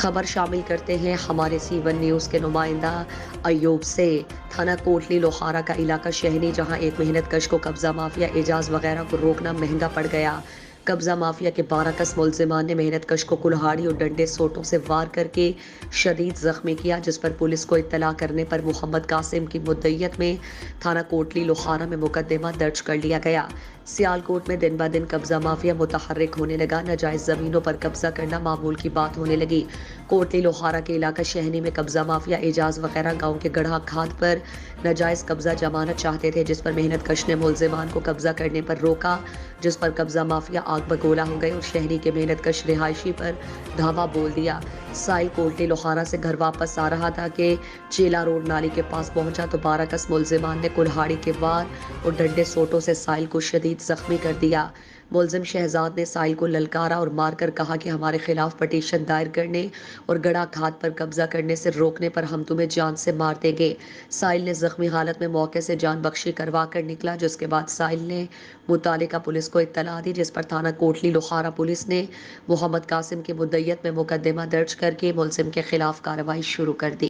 خبر شامل کرتے ہیں ہمارے سی1 نیوز کے نمائندہ ایوب سے۔ تھانہ کوٹلی لوہارا کا علاقہ شہنی، جہاں ایک محنت کش کو قبضہ مافیا اعجاز وغیرہ کو روکنا مہنگا پڑ گیا۔ قبضہ مافیا کے 12 کس ملزمان نے محنت کش کو کلہاڑی اور ڈنڈے سوٹوں سے وار کر کے شدید زخمی کیا، جس پر پولیس کو اطلاع کرنے پر محمد قاسم کی مدعیت میں تھانہ کوٹلی لوہارا میں مقدمہ درج کر لیا گیا۔ سیالکوٹ میں دن بہ دن قبضہ مافیا متحرک ہونے لگا، ناجائز زمینوں پر قبضہ کرنا معمول کی بات ہونے لگی۔ کوٹلی لوہارا کے علاقہ شہنی میں قبضہ مافیا اعجاز وغیرہ گاؤں کے گڑھا کھاد پر ناجائز قبضہ جمانا چاہتے تھے، جس پر محنت کش نے ملزمان کو قبضہ کرنے پر روکا، جس پر قبضہ مافیا آگ بگولا ہو گئے اور شہری کے محنت کش رہائشی پر دھاوا بول دیا۔ سائل کوٹلی لوہارا سے گھر واپس آ رہا تھا کہ چیلا روڈ نالی کے پاس پہنچا تو 12 کس ملزمان نے کلہاڑی کے وار اور ڈنڈے سوٹوں سے سائل کو شدید زخمی کر دیا۔ ملزم شہزاد نے سائل کو للکارا اور مار کر کہا کہ ہمارے خلاف پٹیشن دائر کرنے اور گڑھا کھاد پر قبضہ کرنے سے روکنے پر ہم تمہیں جان سے مار دیں گے۔ سائل نے زخمی حالت میں موقع سے جان بخشی کروا کر نکلا، جس کے بعد سائل نے متعلقہ پولیس کو اطلاع دی، جس پر تھانہ کوٹلی لوہارا پولیس نے محمد قاسم کی مدعیت میں مقدمہ درج کر کے ملزم کے خلاف کارروائی شروع کر دی۔